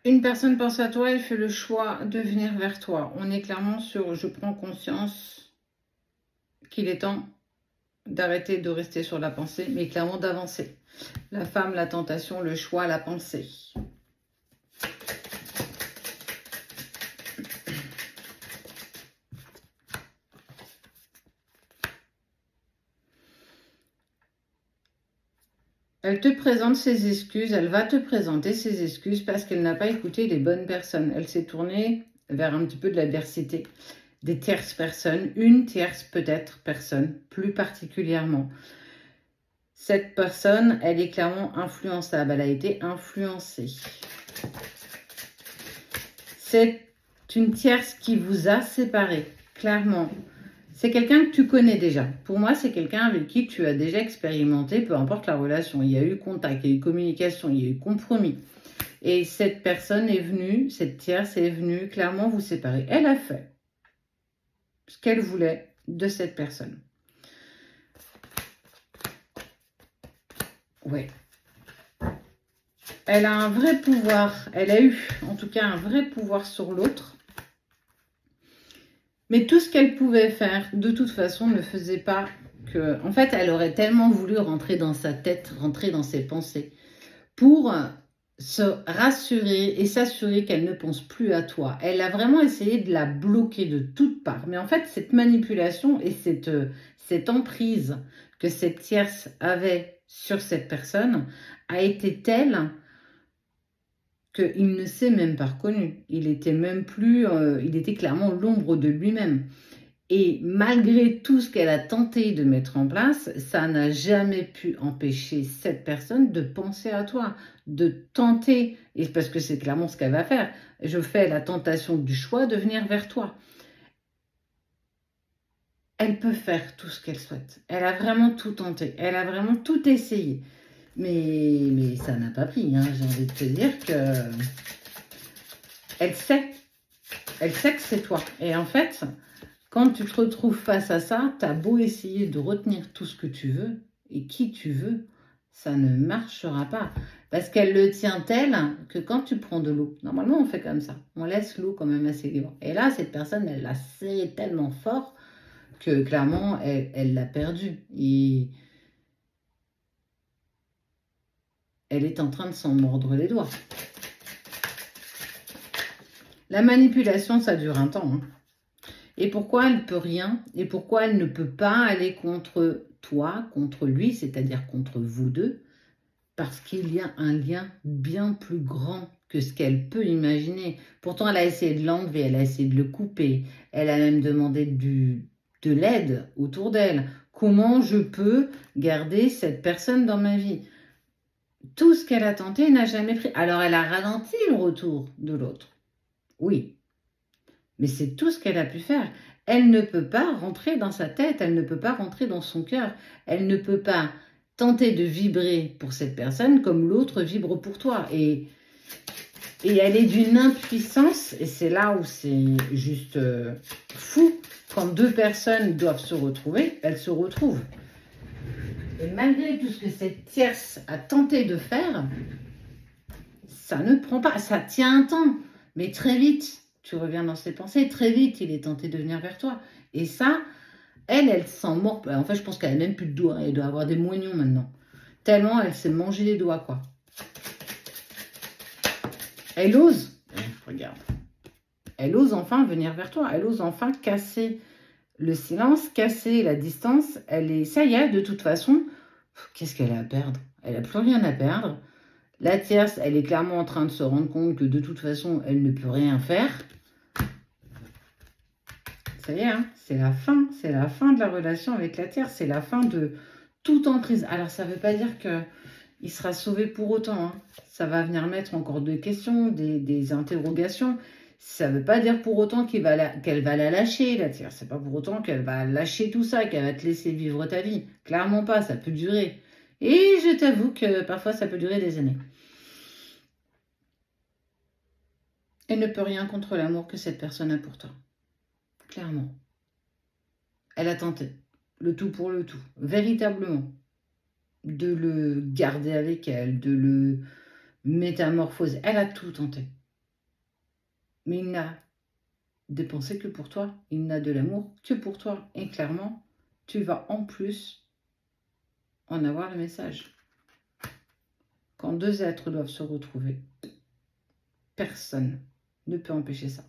Une personne pense à toi et fait le choix de venir vers toi. On est clairement sur je prends conscience qu'il est temps d'arrêter de rester sur la pensée, mais clairement d'avancer. La femme, la tentation, le choix, la pensée. Elle te présente ses excuses, elle va te présenter ses excuses parce qu'elle n'a pas écouté les bonnes personnes. Elle s'est tournée vers un petit peu de l'adversité, des tierces personnes, une tierce peut-être personne, plus particulièrement. Cette personne, elle est clairement influençable, elle a été influencée. C'est une tierce qui vous a séparé, clairement. C'est quelqu'un que tu connais déjà. Pour moi, c'est quelqu'un avec qui tu as déjà expérimenté, peu importe la relation. Il y a eu contact, il y a eu communication, il y a eu compromis. Et cette personne est venue, cette tierce est venue clairement vous séparer. Elle a fait ce qu'elle voulait de cette personne. Ouais. Elle a un vrai pouvoir, elle a eu en tout cas un vrai pouvoir sur l'autre. Mais tout ce qu'elle pouvait faire, de toute façon, ne faisait pas que... En fait, elle aurait tellement voulu rentrer dans sa tête, rentrer dans ses pensées, pour se rassurer et s'assurer qu'elle ne pense plus à toi. Elle a vraiment essayé de la bloquer de toutes parts. Mais en fait, cette manipulation et cette emprise que cette tierce avait sur cette personne a été telle qu'il ne s'est même pas reconnu. Il était même plus, il était clairement l'ombre de lui-même. Et malgré tout ce qu'elle a tenté de mettre en place, ça n'a jamais pu empêcher cette personne de penser à toi, de tenter, et parce que c'est clairement ce qu'elle va faire. Je fais la tentation du choix de venir vers toi. Elle peut faire tout ce qu'elle souhaite. Elle a vraiment tout tenté. Elle a vraiment tout essayé. Mais ça n'a pas pris. Hein. J'ai envie de te dire que elle sait. Elle sait que c'est toi. Et en fait, quand tu te retrouves face à ça, tu as beau essayer de retenir tout ce que tu veux et qui tu veux, ça ne marchera pas. Parce qu'elle le tient tel que quand tu prends de l'eau, normalement on fait comme ça, on laisse l'eau quand même assez libre. Et là, cette personne, elle l'a serré tellement fort que clairement, elle l'a perdu. Et elle est en train de s'en mordre les doigts. La manipulation, ça dure un temps. Hein. Et pourquoi elle ne peut rien? Et pourquoi elle ne peut pas aller contre toi, contre lui, c'est-à-dire contre vous deux? Parce qu'il y a un lien bien plus grand que ce qu'elle peut imaginer. Pourtant, elle a essayé de l'enlever, elle a essayé de le couper, elle a même demandé de l'aide autour d'elle. Comment je peux garder cette personne dans ma vie? Tout ce qu'elle a tenté n'a jamais pris. Alors, elle a ralenti le retour de l'autre. Oui, mais c'est tout ce qu'elle a pu faire. Elle ne peut pas rentrer dans sa tête, elle ne peut pas rentrer dans son cœur, elle ne peut pas tenter de vibrer pour cette personne comme l'autre vibre pour toi. Et elle est d'une impuissance, et c'est là où c'est juste fou. Quand deux personnes doivent se retrouver, elles se retrouvent. Et malgré tout ce que cette tierce a tenté de faire, ça ne prend pas, ça tient un temps, mais très vite, tu reviens dans ses pensées, très vite, il est tenté de venir vers toi. Et ça, elle s'en mord. En fait, je pense qu'elle n'a même plus de doigts, elle doit avoir des moignons maintenant. Tellement elle s'est mangé les doigts, quoi. Elle ose, regarde, elle ose enfin venir vers toi, elle ose enfin casser le silence, casser la distance. Elle est, ça y est, de toute façon, qu'est-ce qu'elle a à perdre? Elle n'a plus rien à perdre. La tierce, elle est clairement en train de se rendre compte que de toute façon, elle ne peut rien faire. Ça y est, hein, c'est la fin de la relation avec la tierce, c'est la fin de toute emprise. Alors, ça ne veut pas dire qu'il sera sauvé pour autant. Hein. Ça va venir mettre encore des questions, des interrogations. Ça ne veut pas dire pour autant qu'elle va la lâcher, la tierce. C'est pas pour autant qu'elle va lâcher tout ça, qu'elle va te laisser vivre ta vie. Clairement pas, ça peut durer. Et je t'avoue que parfois, ça peut durer des années. Elle ne peut rien contre l'amour que cette personne a pour toi. Clairement. Elle a tenté. Le tout pour le tout. Véritablement. De le garder avec elle, de le métamorphoser. Elle a tout tenté. Mais il n'a de pensée que pour toi. Il n'a de l'amour que pour toi. Et clairement, tu vas en plus en avoir le message. Quand deux êtres doivent se retrouver, personne ne peut empêcher ça.